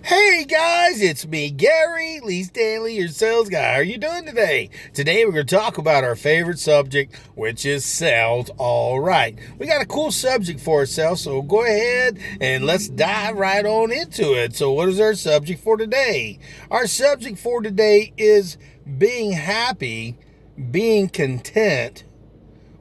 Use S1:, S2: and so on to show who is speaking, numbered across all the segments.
S1: Hey guys, it's me, Gary Lee Stanley, your sales guy. How are you doing today? Today we're going to talk about our favorite subject, which is sales. All right, we got a cool subject for ourselves, so go ahead and let's dive right on into it. So, what is our subject for today? Our subject for today is being happy, being content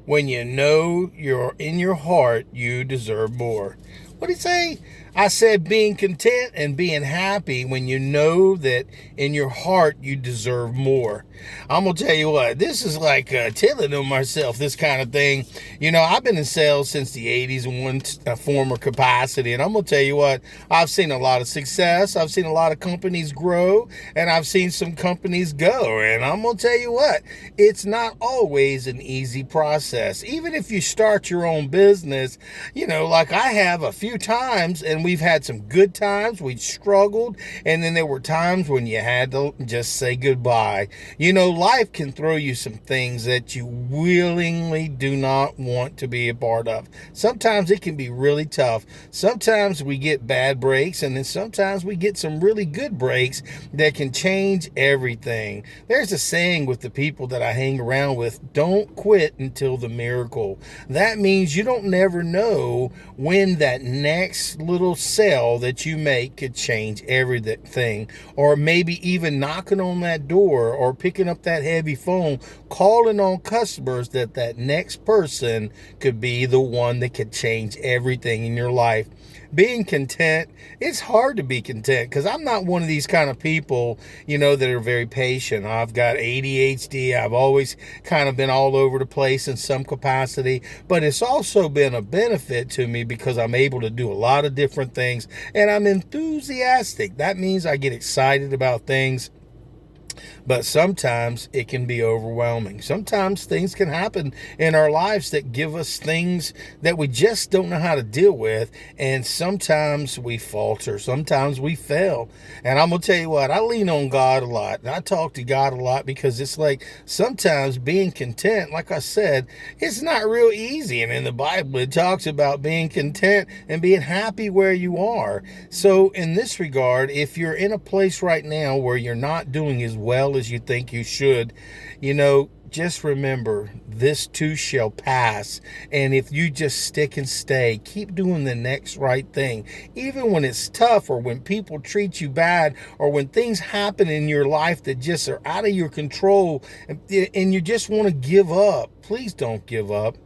S1: when you know you're in your heart you deserve more. What did he say? I said being content and being happy when you know that in your heart you deserve more. I'm going to tell you what, this is like telling on myself, this kind of thing. You know, I've been in sales since the 80s in one form or capacity, and I'm going to tell you what, I've seen a lot of success. I've seen a lot of companies grow, and I've seen some companies go. And I'm going to tell you what, it's not always an easy process. Even if you start your own business, you know, like I have a few times, and we've had some good times, we struggled, and then there were times when you had to just say goodbye. You know, life can throw you some things that you willingly do not want to be a part of. Sometimes it can be really tough. Sometimes we get bad breaks, and then sometimes we get some really good breaks that can change everything. There's a saying with the people that I hang around with: don't quit until the miracle. That means you don't never know when that next little sale that you make could change everything. Or maybe even knocking on that door or picking up that heavy phone, calling on customers, that next person could be the one that could change everything in your life. Being content, it's hard to be content because I'm not one of these kind of people, you know, that are very patient. I've got ADHD. I've always kind of been all over the place in some capacity, but it's also been a benefit to me because I'm able to do a lot of different things, and I'm enthusiastic. That means I get excited about things, but sometimes it can be overwhelming. Sometimes things can happen in our lives that give us things that we just don't know how to deal with. And sometimes we falter. Sometimes we fail. And I'm going to tell you what, I lean on God a lot. And I talk to God a lot because it's like sometimes being content, like I said, it's not real easy. And in the Bible, it talks about being content and being happy where you are. So in this regard, if you're in a place right now where you're not doing as well as you think you should, you know, just remember, this too shall pass. And if you just stick and stay, keep doing the next right thing, even when it's tough, or when people treat you bad, or when things happen in your life that just are out of your control, and you just want to give up. Please don't give up.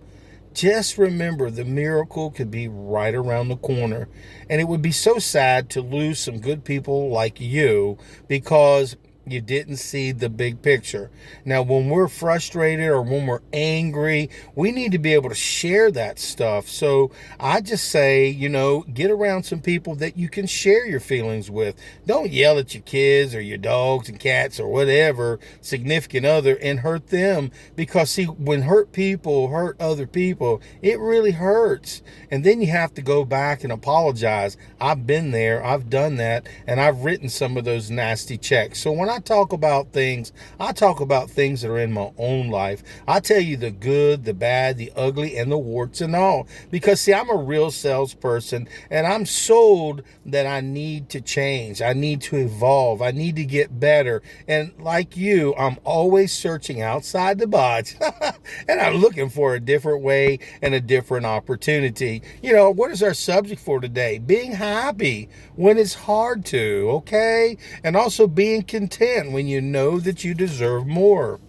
S1: Just remember, the miracle could be right around the corner. And it would be so sad to lose some good people like you because you didn't see the big picture. Now, when we're frustrated or when we're angry, we need to be able to share that stuff. So I just say, you know, get around some people that you can share your feelings with. Don't yell at your kids or your dogs and cats or whatever significant other and hurt them, because see, when hurt people hurt other people, it really hurts. And then you have to go back and apologize. I've been there, I've done that, and I've written some of those nasty checks. So when I talk about things, I talk about things that are in my own life. I tell you the good, the bad, the ugly, and the warts and all. Because see, I'm a real salesperson, and I'm sold that I need to change. I need to evolve. I need to get better. And like you, I'm always searching outside the box and I'm looking for a different way and a different opportunity. You know, what is our subject for today? Being happy when it's hard to, okay? And also being content when you know that you deserve more.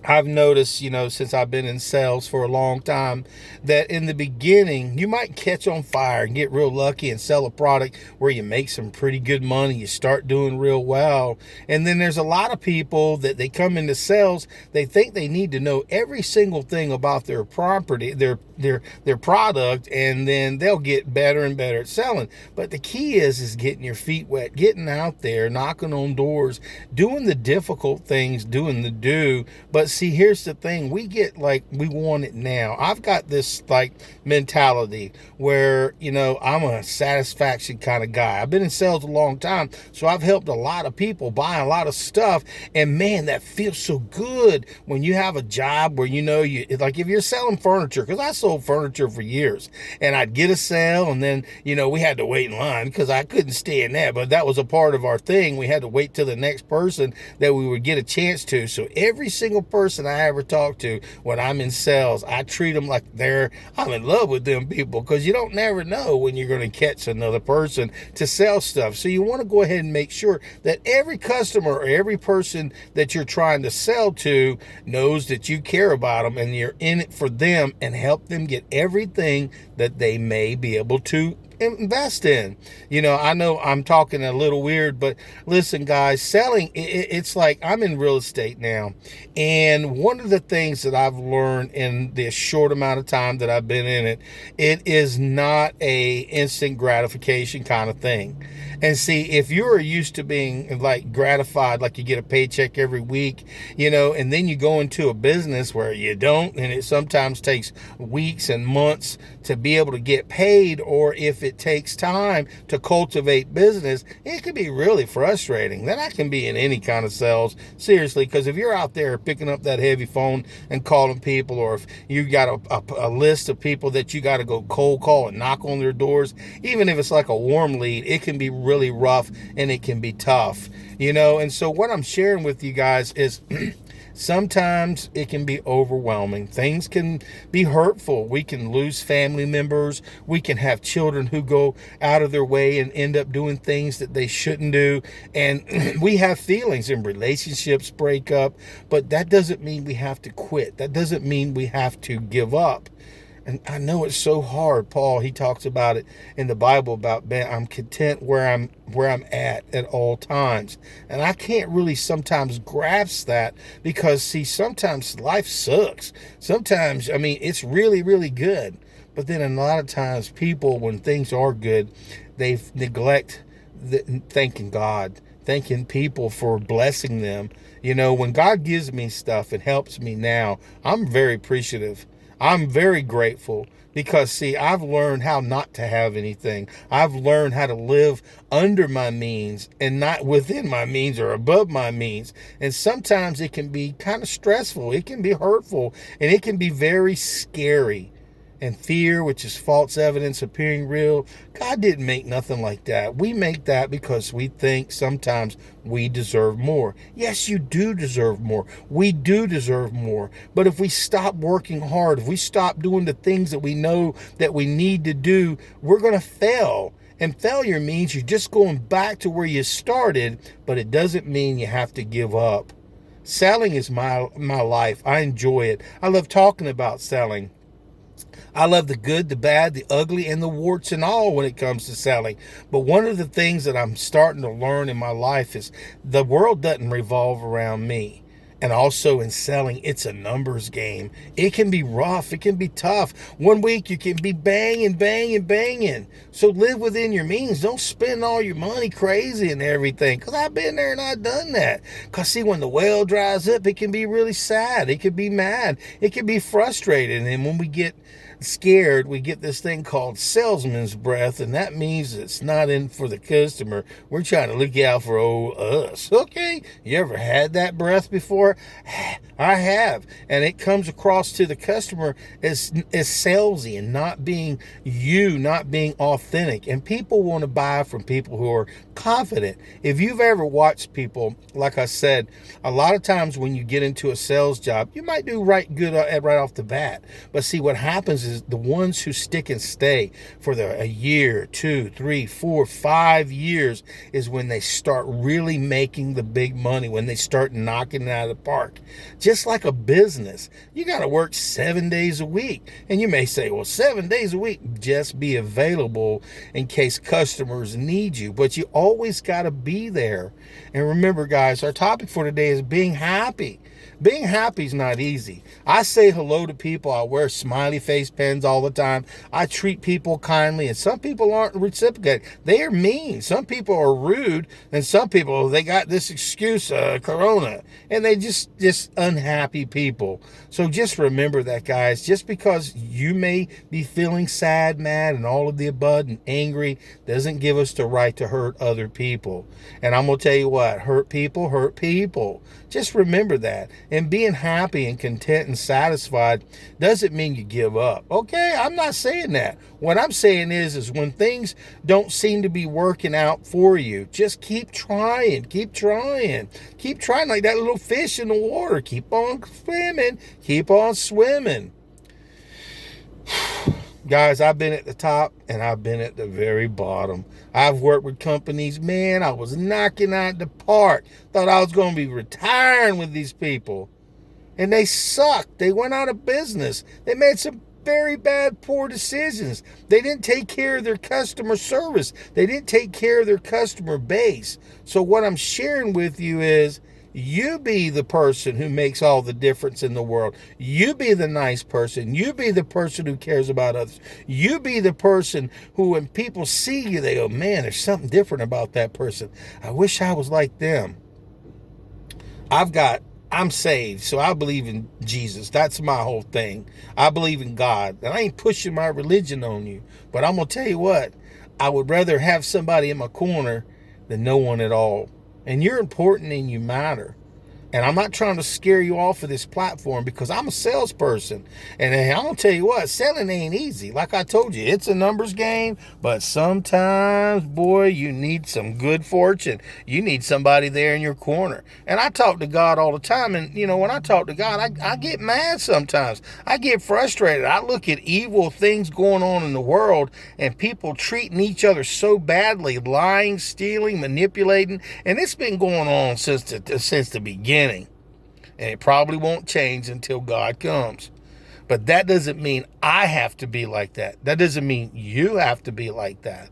S1: I've noticed, you know, since I've been in sales for a long time, that in the beginning, you might catch on fire and get real lucky and sell a product where you make some pretty good money. You start doing real well. And then there's a lot of people that they come into sales, they think they need to know every single thing about their property, their product, and then they'll get better and better at selling. But the key is getting your feet wet, getting out there, knocking on doors, doing the difficult things, doing the do, but But see, here's the thing. We get like, we want it now. I've got this like mentality where, I'm a satisfaction kind of guy. I've been in sales a long time, so I've helped a lot of people buy a lot of stuff. And man, that feels so good when you have a job where, you like if you're selling furniture, because I sold furniture for years, and I'd get a sale, and then, we had to wait in line because I couldn't stand that. But that was a part of our thing. We had to wait till the next person that we would get a chance to. So every single person I ever talk to when I'm in sales, I treat them like I'm in love with them people, because you don't never know when you're going to catch another person to sell stuff. So you want to go ahead and make sure that every customer or every person that you're trying to sell to knows that you care about them and you're in it for them, and help them get everything that they may be able to invest in. I know I'm talking a little weird, but listen, guys, selling, it's like I'm in real estate now. And one of the things that I've learned in this short amount of time that I've been in it, it is not a instant gratification kind of thing. And see, if you're used to being like gratified, like you get a paycheck every week, and then you go into a business where you don't, and it sometimes takes weeks and months to be able to get paid, or if it takes time to cultivate business, it can be really frustrating. That can be in any kind of sales, seriously, because if you're out there picking up that heavy phone and calling people, or if you got a list of people that you got to go cold call and knock on their doors, even if it's like a warm lead, it can be really rough and it can be tough, and so what I'm sharing with you guys is sometimes it can be overwhelming. Things can be hurtful. We can lose family members. We can have children who go out of their way and end up doing things that they shouldn't do. And we have feelings, and relationships break up. But that doesn't mean we have to quit. That doesn't mean we have to give up. And I know it's so hard. Paul, he talks about it in the Bible about, man, I'm content where I'm at all times. And I can't really sometimes grasp that, because see, sometimes life sucks. Sometimes, it's really, really good. But then a lot of times people, when things are good, they neglect thanking God, thanking people for blessing them. When God gives me stuff and helps me now, I'm very appreciative. I'm very grateful, because, see, I've learned how not to have anything. I've learned how to live under my means and not within my means or above my means. And sometimes it can be kind of stressful. It can be hurtful, and it can be very scary. And fear, which is false evidence appearing real, God didn't make nothing like that. We make that because we think sometimes we deserve more. Yes, you do deserve more. We do deserve more. But if we stop working hard, if we stop doing the things that we know that we need to do, we're going to fail. And failure means you're just going back to where you started, but it doesn't mean you have to give up. Selling is my life. I enjoy it. I love talking about selling. I love the good, the bad, the ugly, and the warts and all when it comes to selling. But one of the things that I'm starting to learn in my life is the world doesn't revolve around me. And also in selling, it's a numbers game. It can be rough. It can be tough. One week you can be banging. So live within your means. Don't spend all your money crazy and everything. Because I've been there and I've done that. Because see, when the well dries up, it can be really sad. It can be mad. It can be frustrating. And when we get scared, we get this thing called salesman's breath, and that means it's not in for the customer. We're trying to look out for us. Okay, you ever had that breath before? I have, and it comes across to the customer as salesy and not being authentic. And people want to buy from people who are confident. If you've ever watched people, like I said, a lot of times when you get into a sales job, you might do right off the bat. But see, what happens is the ones who stick and stay for a year, 2, 3, 4, 5 years is when they start really making the big money, when they start knocking it out of the park. Just like a business, you got to work 7 days a week. And you may say, well, 7 days a week, just be available in case customers need you. But you always got to be there. And remember, guys, our topic for today is being happy. Being happy is not easy. I say hello to people. I wear smiley face pens all the time. I treat people kindly, and some people aren't reciprocating. They are mean. Some people are rude, and some people, they got this excuse, Corona, and they just unhappy people. So just remember that, guys. Just because you may be feeling sad, mad, and all of the above, and angry, doesn't give us the right to hurt other people. And I'm going to tell you what, hurt people hurt people. Just remember that. And being happy and content and satisfied doesn't mean you give up. Okay, I'm not saying that. What I'm saying is when things don't seem to be working out for you, just keep trying, keep trying like that little fish in the water. Keep on swimming, keep on swimming. Guys, I've been at the top and I've been at the very bottom. I've worked with companies, man, I was knocking out the park. Thought I was going to be retiring with these people. And they sucked. They went out of business. They made some very bad, poor decisions. They didn't take care of their customer service. They didn't take care of their customer base. So what I'm sharing with you is, you be the person who makes all the difference in the world. You be the nice person. You be the person who cares about others. You be the person who, when people see you, they go, man, there's something different about that person. I wish I was like them. I'm saved, so I believe in Jesus. That's my whole thing. I believe in God. And I ain't pushing my religion on you. But I'm going to tell you what, I would rather have somebody in my corner than no one at all. And you're important and you matter. And I'm not trying to scare you off of this platform because I'm a salesperson. And I'm going to tell you what, selling ain't easy. Like I told you, it's a numbers game. But sometimes, boy, you need some good fortune. You need somebody there in your corner. And I talk to God all the time. And, you know, when I talk to God, I get mad sometimes. I get frustrated. I look at evil things going on in the world and people treating each other so badly, lying, stealing, manipulating. And it's been going on since the beginning. And it probably won't change until God comes. But that doesn't mean I have to be like that. That doesn't mean you have to be like that.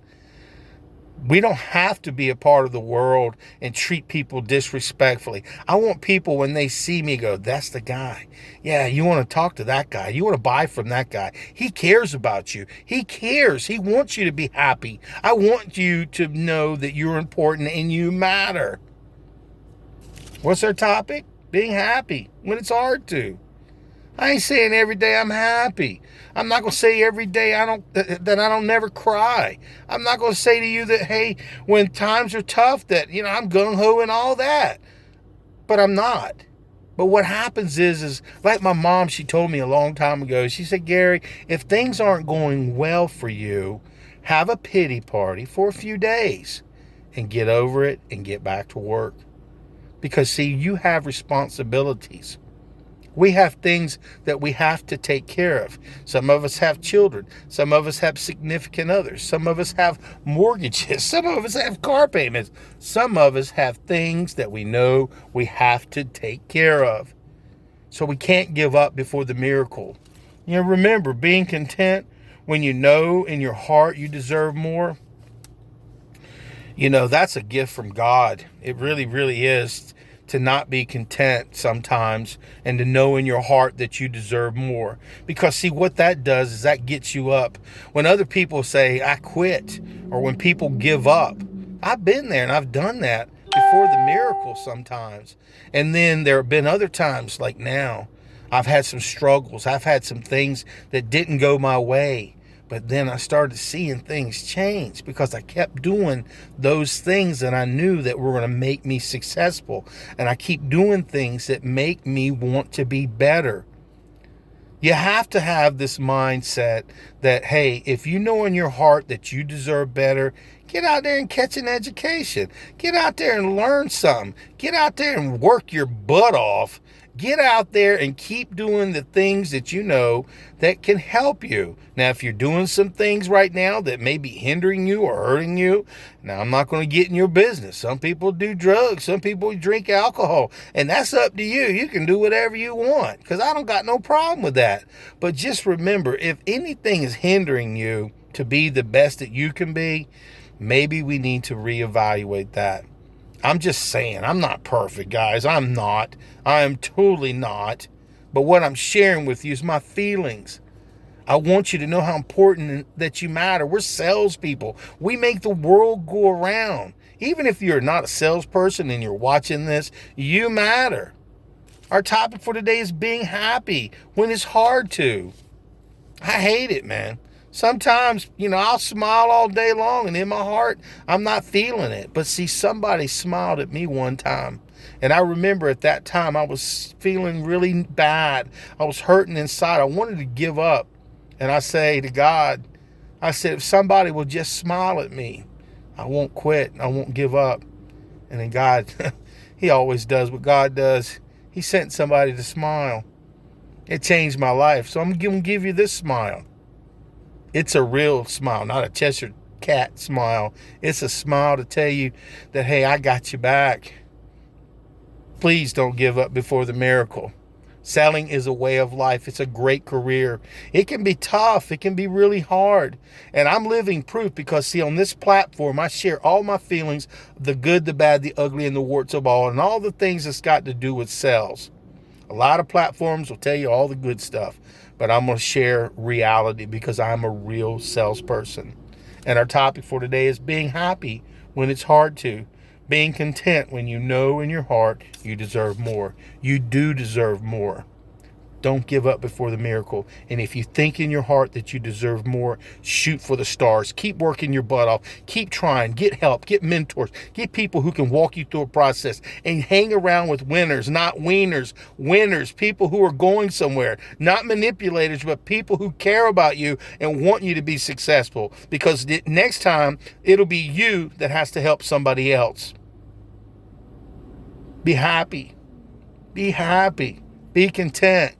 S1: We don't have to be a part of the world and treat people disrespectfully. I want people, when they see me, go, that's the guy. Yeah, you want to talk to that guy. You want to buy from that guy. He cares about you. He cares. He wants you to be happy. I want you to know that you're important and you matter. What's our topic? Being happy when it's hard to. I ain't saying every day I'm happy. I'm not going to say every day that I don't never cry. I'm not going to say to you that, hey, when times are tough that, you know, I'm gung-ho and all that. But I'm not. But what happens is like my mom, she told me a long time ago, she said, Gary, if things aren't going well for you, have a pity party for a few days and get over it and get back to work. Because, see, you have responsibilities. We have things that we have to take care of. Some of us have children. Some of us have significant others. Some of us have mortgages. Some of us have car payments. Some of us have things that we know we have to take care of. So we can't give up before the miracle. You know, remember, being content when you know in your heart you deserve more. You know, that's a gift from God. It really, really is, to not be content sometimes and to know in your heart that you deserve more. Because, see, what that does is that gets you up. When other people say, I quit, or when people give up, I've been there and I've done that before the miracle sometimes. And then there have been other times, like now, I've had some struggles. I've had some things that didn't go my way. But then I started seeing things change because I kept doing those things that I knew that were going to make me successful. And I keep doing things that make me want to be better. You have to have this mindset that, hey, if you know in your heart that you deserve better, get out there and catch an education. Get out there and learn something. Get out there and work your butt off. Get out there and keep doing the things that you know that can help you. Now, if you're doing some things right now that may be hindering you or hurting you, now I'm not going to get in your business. Some people do drugs. Some people drink alcohol. And that's up to you. You can do whatever you want because I don't got no problem with that. But just remember, if anything is hindering you to be the best that you can be, maybe we need to reevaluate that. I'm just saying, I'm not perfect, guys. I'm not. I am totally not. But what I'm sharing with you is my feelings. I want you to know how important that you matter. We're salespeople. We make the world go around. Even if you're not a salesperson and you're watching this, you matter. Our topic for today is being happy when it's hard to. I hate it, man. Sometimes, I'll smile all day long and in my heart, I'm not feeling it. But see, somebody smiled at me one time. And I remember at that time, I was feeling really bad. I was hurting inside. I wanted to give up. And I say to God, I said, if somebody will just smile at me, I won't quit. I won't give up. And then God, he always does what God does. He sent somebody to smile. It changed my life. So I'm going to give you this smile. It's a real smile, not a Cheshire cat smile. It's a smile to tell you that, hey, I got you back. Please don't give up before the miracle. Selling is a way of life. It's a great career. It can be tough. It can be really hard. And I'm living proof because, see, on this platform, I share all my feelings, the good, the bad, the ugly, and the warts of all, and all the things that's got to do with sales. A lot of platforms will tell you all the good stuff, but I'm going to share reality because I'm a real salesperson. And our topic for today is being happy when it's hard to. Being content when you know in your heart you deserve more. You do deserve more. Don't give up before the miracle. And if you think in your heart that you deserve more, shoot for the stars. Keep working your butt off. Keep trying. Get help. Get mentors. Get people who can walk you through a process. And hang around with winners, not wieners. Winners, people who are going somewhere. Not manipulators, but people who care about you and want you to be successful. Because next time, it'll be you that has to help somebody else. Be happy. Be happy. Be content.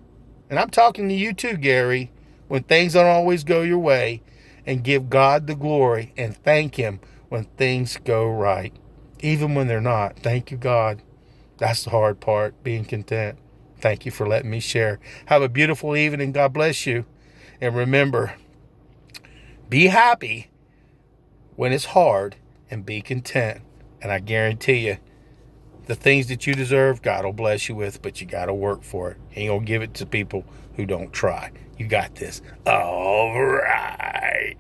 S1: And I'm talking to you too, Gary, when things don't always go your way, and give God the glory and thank him when things go right. Even when they're not. Thank you, God. That's the hard part, being content. Thank you for letting me share. Have a beautiful evening. God bless you. And remember, be happy when it's hard and be content. And I guarantee you, the things that you deserve, God will bless you with, but you got to work for it. He ain't going to give it to people who don't try. You got this. All right.